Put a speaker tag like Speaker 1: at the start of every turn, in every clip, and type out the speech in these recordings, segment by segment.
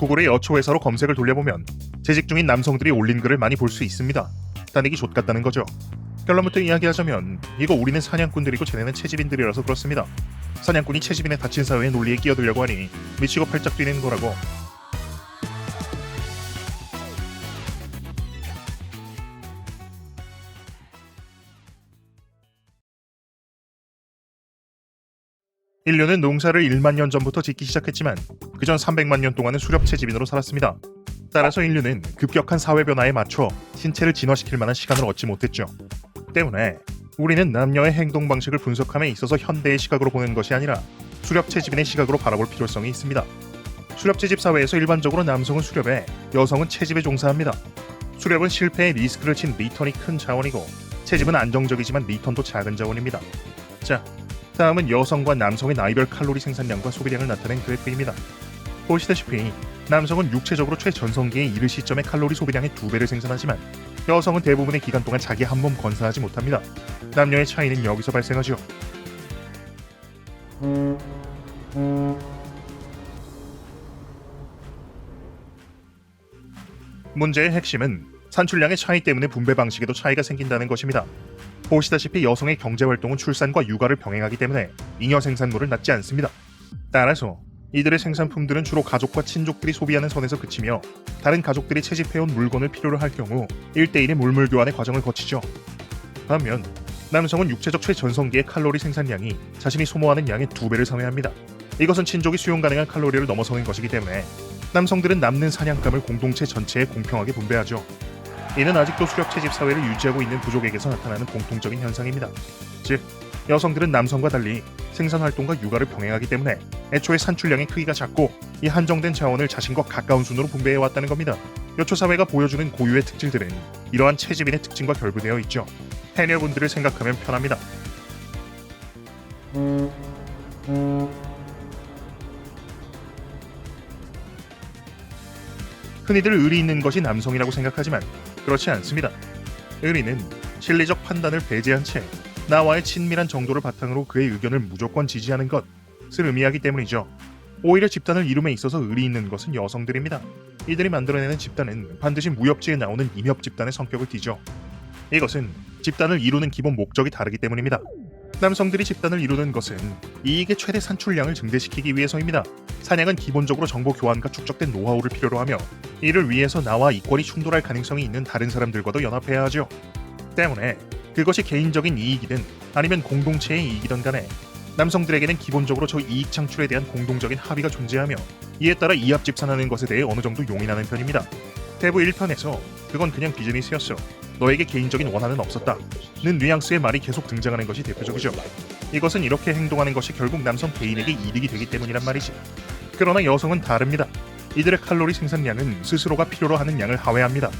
Speaker 1: 구글의 여초회사로 검색을 돌려보면 재직 중인 남성들이 올린 글을 많이 볼 수 있습니다. 따내기 좋같다는 거죠. 결론부터 이야기하자면 이거 우리는 사냥꾼들이고 쟤네는 채집인들이라서 그렇습니다. 사냥꾼이 채집인의 닫힌 사회의 논리에 끼어들려고 하니 미치고 팔짝 뛰는 거라고. 인류는 농사를 1만 년 전부터 짓기 시작했지만 그전 300만 년 동안은 수렵 채집인으로 살았습니다. 따라서 인류는 급격한 사회 변화에 맞춰 신체를 진화시킬 만한 시간을 얻지 못했죠. 때문에 우리는 남녀의 행동 방식을 분석함에 있어서 현대의 시각으로 보는 것이 아니라 수렵 채집인의 시각으로 바라볼 필요성이 있습니다. 수렵 채집 사회에서 일반적으로 남성은 수렵에, 여성은 채집에 종사합니다. 수렵은 실패에 리스크를 친 리턴이 큰 자원이고 채집은 안정적이지만 리턴도 작은 자원입니다. 자, 다음은 여성과 남성의 나이별 칼로리 생산량과 소비량을 나타낸 그래프입니다. 보시다시피 남성은 육체적으로 최전성기에 이를 시점의 칼로리 소비량의 2배를 생산하지만 여성은 대부분의 기간 동안 자기 한 몸 건사하지 못합니다. 남녀의 차이는 여기서 발생하죠. 문제의 핵심은 산출량의 차이 때문에 분배 방식에도 차이가 생긴다는 것입니다. 보시다시피 여성의 경제활동은 출산과 육아를 병행하기 때문에 잉여 생산물을 낳지 않습니다. 따라서 이들의 생산품들은 주로 가족과 친족들이 소비하는 선에서 그치며 다른 가족들이 채집해온 물건을 필요로 할 경우 1대1의 물물 교환의 과정을 거치죠. 반면 남성은 육체적 최전성기의 칼로리 생산량이 자신이 소모하는 양의 2배를 상회합니다. 이것은 친족이 수용 가능한 칼로리를 넘어서는 것이기 때문에 남성들은 남는 사냥감을 공동체 전체에 공평하게 분배하죠. 이는 아직도 수렵 채집 사회를 유지하고 있는 부족에게서 나타나는 공통적인 현상입니다. 즉, 여성들은 남성과 달리 생산활동과 육아를 병행하기 때문에 애초에 산출량의 크기가 작고 이 한정된 자원을 자신과 가까운 순으로 분배해왔다는 겁니다. 여초사회가 보여주는 고유의 특질들은 이러한 채집인의 특징과 결부되어 있죠. 해녀분들을 생각하면 편합니다. 흔히들 의리 있는 것이 남성이라고 생각하지만 그렇지 않습니다. 의리는 실리적 판단을 배제한 채 나와의 친밀한 정도를 바탕으로 그의 의견을 무조건 지지하는 것을 의미하기 때문이죠. 오히려 집단을 이룸에 있어서 의리 있는 것은 여성들입니다. 이들이 만들어내는 집단은 반드시 무협지에 나오는 임협 집단의 성격을 띠죠. 이것은 집단을 이루는 기본 목적이 다르기 때문입니다. 남성들이 집단을 이루는 것은 이익의 최대 산출량을 증대시키기 위해서입니다. 사냥은 기본적으로 정보 교환과 축적된 노하우를 필요로 하며 이를 위해서 나와 이권이 충돌할 가능성이 있는 다른 사람들과도 연합해야 하죠. 때문에 그것이 개인적인 이익이든 아니면 공동체의 이익이든 간에 남성들에게는 기본적으로 저 이익 창출에 대한 공동적인 합의가 존재하며 이에 따라 이합 집산하는 것에 대해 어느 정도 용인하는 편입니다. 대부 1편에서 그건 그냥 비즈니스였어, 너에게 개인적인 원한은 없었다 는 뉘앙스의 말이 계속 등장하는 것이 대표적이죠. 이것은 이렇게 행동하는 것이 결국 남성 개인에게 이득이 되기 때문이란 말이지. 그러나 여성은 다릅니다. 이들의 칼로리 생산량은 스스로가 필요로 하는 양을 하회합니다.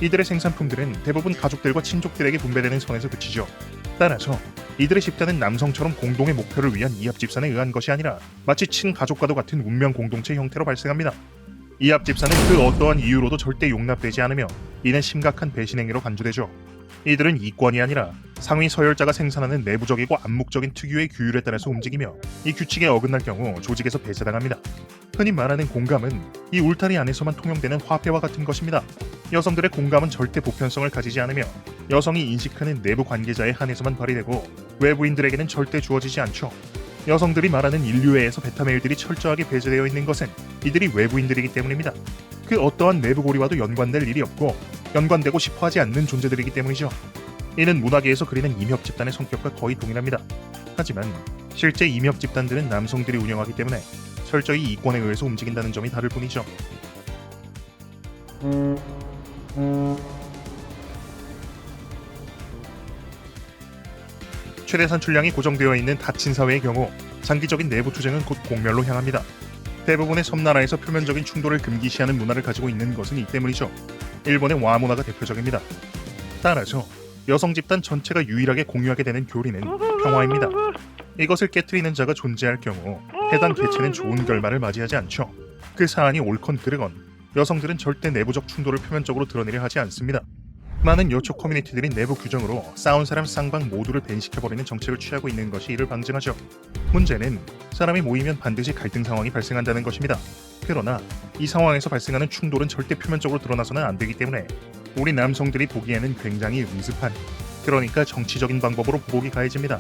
Speaker 1: 이들의 생산품들은 대부분 가족들과 친족들에게 분배되는 선에서 그치죠. 따라서 이들의 집단은 남성처럼 공동의 목표를 위한 이합 집산에 의한 것이 아니라 마치 친가족과도 같은 운명 공동체 형태로 발생합니다. 이합 집산은 그 어떠한 이유로도 절대 용납되지 않으며 이는 심각한 배신 행위로 간주되죠. 이들은 이권이 아니라 상위 서열자가 생산하는 내부적이고 암묵적인 특유의 규율에 따라서 움직이며 이 규칙에 어긋날 경우 조직에서 배제당합니다. 흔히 말하는 공감은 이 울타리 안에서만 통용되는 화폐와 같은 것입니다. 여성들의 공감은 절대 보편성을 가지지 않으며 여성이 인식하는 내부 관계자에 한해서만 발휘되고 외부인들에게는 절대 주어지지 않죠. 여성들이 말하는 인류애에서 베타메일들이 철저하게 배제되어 있는 것은 이들이 외부인들이기 때문입니다. 그 어떠한 내부 고리와도 연관될 일이 없고 연관되고 싶어하지 않는 존재들이기 때문이죠. 이는 문화계에서 그리는 임협 집단의 성격과 거의 동일합니다. 하지만 실제 임협 집단들은 남성들이 운영하기 때문에 철저히 이권에 의해서 움직인다는 점이 다를 뿐이죠. 최대 산출량이 고정되어 있는 닫힌 사회의 경우 장기적인 내부 투쟁은 곧 공멸로 향합니다. 대부분의 섬나라에서 표면적인 충돌을 금기시하는 문화를 가지고 있는 것은 이 때문이죠. 일본의 와 문화가 대표적입니다. 따라서 여성 집단 전체가 유일하게 공유하게 되는 교리는 평화입니다. 이것을 깨트리는 자가 존재할 경우 해당 개체는 좋은 결말을 맞이하지 않죠. 그 사안이 옳건 그르건 여성들은 절대 내부적 충돌을 표면적으로 드러내려 하지 않습니다. 많은 여초 커뮤니티들이 내부 규정으로 싸운 사람 쌍방 모두를 밴시켜버리는 정책을 취하고 있는 것이 이를 방증하죠. 문제는 사람이 모이면 반드시 갈등 상황이 발생한다는 것입니다. 그러나 이 상황에서 발생하는 충돌은 절대 표면적으로 드러나서는 안 되기 때문에 우리 남성들이 보기에는 굉장히 음습한, 그러니까 정치적인 방법으로 보복이 가해집니다.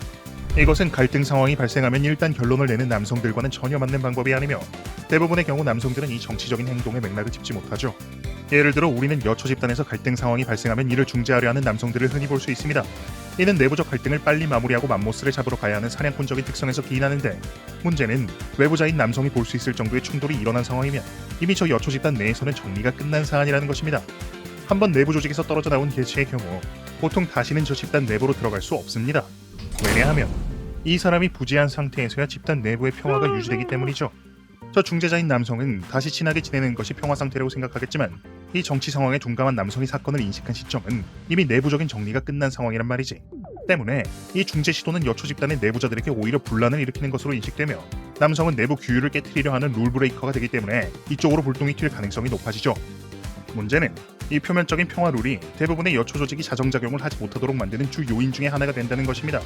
Speaker 1: 이것은 갈등 상황이 발생하면 일단 결론을 내는 남성들과는 전혀 맞는 방법이 아니며 대부분의 경우 남성들은 이 정치적인 행동의 맥락을 짚지 못하죠. 예를 들어 우리는 여초 집단에서 갈등 상황이 발생하면 이를 중재하려 하는 남성들을 흔히 볼 수 있습니다. 이는 내부적 갈등을 빨리 마무리하고 맘모스를 잡으러 가야 하는 사냥꾼적인 특성에서 기인하는데, 문제는 외부자인 남성이 볼 수 있을 정도의 충돌이 일어난 상황이면 이미 저 여초 집단 내에서는 정리가 끝난 사안이라는 것입니다. 한번 내부 조직에서 떨어져 나온 개체의 경우 보통 다시는 저 집단 내부로 들어갈 수 없습니다. 왜냐하면 이 사람이 부재한 상태에서야 집단 내부의 평화가 유지되기 때문이죠. 저 중재자인 남성은 다시 친하게 지내는 것이 평화 상태라고 생각하겠지만 이 정치 상황에 둔감한 남성이 사건을 인식한 시점은 이미 내부적인 정리가 끝난 상황이란 말이지. 때문에 이 중재 시도는 여초 집단의 내부자들에게 오히려 분란을 일으키는 것으로 인식되며 남성은 내부 규율을 깨트리려 하는 룰 브레이커가 되기 때문에 이쪽으로 불똥이 튈 가능성이 높아지죠. 문제는 이 표면적인 평화 룰이 대부분의 여초 조직이 자정작용을 하지 못하도록 만드는 주 요인 중에 하나가 된다는 것입니다.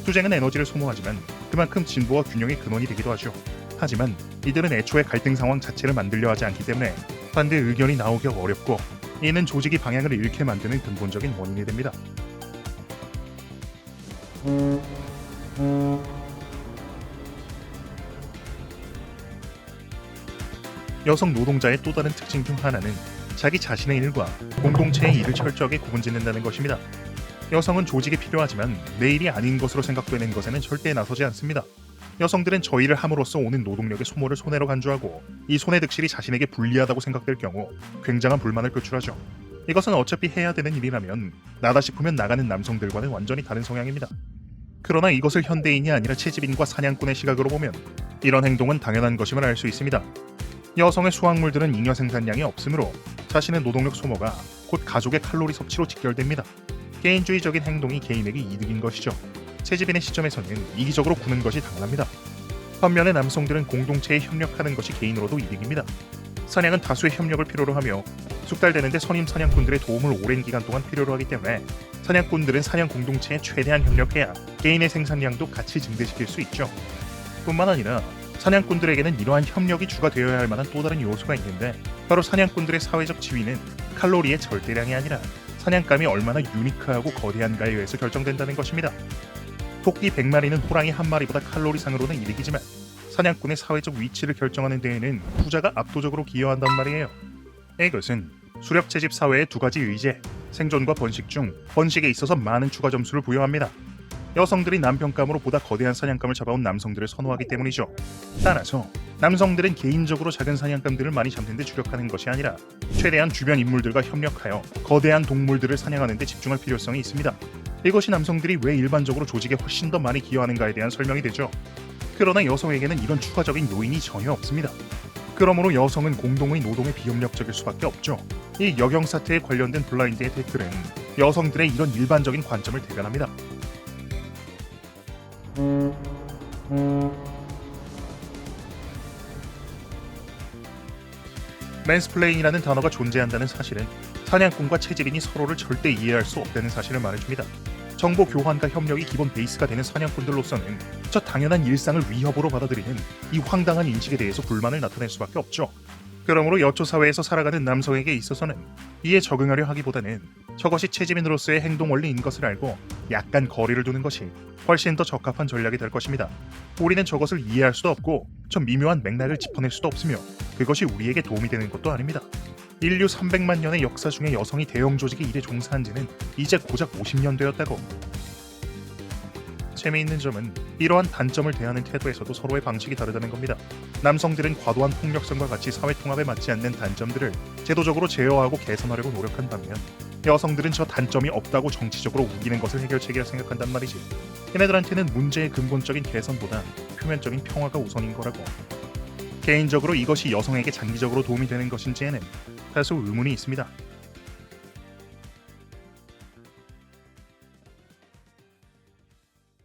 Speaker 1: 투쟁은 에너지를 소모하지만 그만큼 진보와 균형의 근원이 되기도 하죠. 하지만 이들은 애초에 갈등 상황 자체를 만들려 하지 않기 때문에 반대 의견이 나오기 어렵고, 이는 조직이 방향을 잃게 만드는 근본적인 원인이 됩니다. 여성 노동자의 또 다른 특징 중 하나는 자기 자신의 일과 공동체의 일을 철저하게 구분짓는다는 것입니다. 여성은 조직에 필요하지만 내 일이 아닌 것으로 생각되는 것에는 절대 나서지 않습니다. 여성들은 저 일을 함으로써 오는 노동력의 소모를 손해로 간주하고 이 손해 득실이 자신에게 불리하다고 생각될 경우 굉장한 불만을 표출하죠. 이것은 어차피 해야 되는 일이라면 나다 싶으면 나가는 남성들과는 완전히 다른 성향입니다. 그러나 이것을 현대인이 아니라 채집인과 사냥꾼의 시각으로 보면 이런 행동은 당연한 것임을 알 수 있습니다. 여성의 수확물들은 잉여 생산량이 없으므로 자신의 노동력 소모가 곧 가족의 칼로리 섭취로 직결됩니다. 개인주의적인 행동이 개인에게 이득인 것이죠. 채집인의 시점에서는 이기적으로 구는 것이 당연합니다. 반면에 남성들은 공동체에 협력하는 것이 개인으로도 이득입니다. 사냥은 다수의 협력을 필요로 하며 숙달되는데 선임 사냥꾼들의 도움을 오랜 기간 동안 필요로 하기 때문에 사냥꾼들은 사냥 공동체에 최대한 협력해야 개인의 생산량도 같이 증대시킬 수 있죠. 뿐만 아니라 사냥꾼들에게는 이러한 협력이 주가 되어야 할 만한 또 다른 요소가 있는데, 바로 사냥꾼들의 사회적 지위는 칼로리의 절대량이 아니라 사냥감이 얼마나 유니크하고 거대한가에 의해서 결정된다는 것입니다. 토끼 100마리는 호랑이 1마리보다 칼로리상으로는 이득이지만 사냥꾼의 사회적 위치를 결정하는 데에는 후자가 압도적으로 기여한단 말이에요. 이것은 수렵 채집 사회의 두 가지 의제, 생존과 번식 중 번식에 있어서 많은 추가 점수를 부여합니다. 여성들이 남편감으로 보다 거대한 사냥감을 잡아온 남성들을 선호하기 때문이죠. 따라서 남성들은 개인적으로 작은 사냥감들을 많이 잡는 데 주력하는 것이 아니라 최대한 주변 인물들과 협력하여 거대한 동물들을 사냥하는 데 집중할 필요성이 있습니다. 이것이 남성들이 왜 일반적으로 조직에 훨씬 더 많이 기여하는가에 대한 설명이 되죠. 그러나 여성에게는 이런 추가적인 요인이 전혀 없습니다. 그러므로 여성은 공동의 노동에 비협력적일 수밖에 없죠. 이 여경사태에 관련된 블라인드의 댓글은 여성들의 이런 일반적인 관점을 대변합니다. 맨스플레인이라는 단어가 존재한다는 사실은 사냥꾼과 채집인이 서로를 절대 이해할 수 없다는 사실을 말해줍니다. 정보 교환과 협력이 기본 베이스가 되는 사냥꾼들로서는 저 당연한 일상을 위협으로 받아들이는 이 황당한 인식에 대해서 불만을 나타낼 수밖에 없죠. 그러므로 여초 사회에서 살아가는 남성에게 있어서는 이에 적응하려 하기보다는 저것이 채집인으로서의 행동 원리인 것을 알고 약간 거리를 두는 것이 훨씬 더 적합한 전략이 될 것입니다. 우리는 저것을 이해할 수도 없고 저 미묘한 맥락을 짚어낼 수도 없으며 그것이 우리에게 도움이 되는 것도 아닙니다. 인류 300만 년의 역사 중에 여성이 대형 조직에 일에 종사한 지는 이제 고작 50년 되었다고. 재미있는 점은 이러한 단점을 대하는 태도에서도 서로의 방식이 다르다는 겁니다. 남성들은 과도한 폭력성과 같이 사회 통합에 맞지 않는 단점들을 제도적으로 제어하고 개선하려고 노력한 반면 여성들은 저 단점이 없다고 정치적으로 우기는 것을 해결책이라 생각한단 말이지. 얘네들한테는 문제의 근본적인 개선보다 표면적인 평화가 우선인 거라고. 개인적으로 이것이 여성에게 장기적으로 도움이 되는 것인지에는 다소 의문이 있습니다.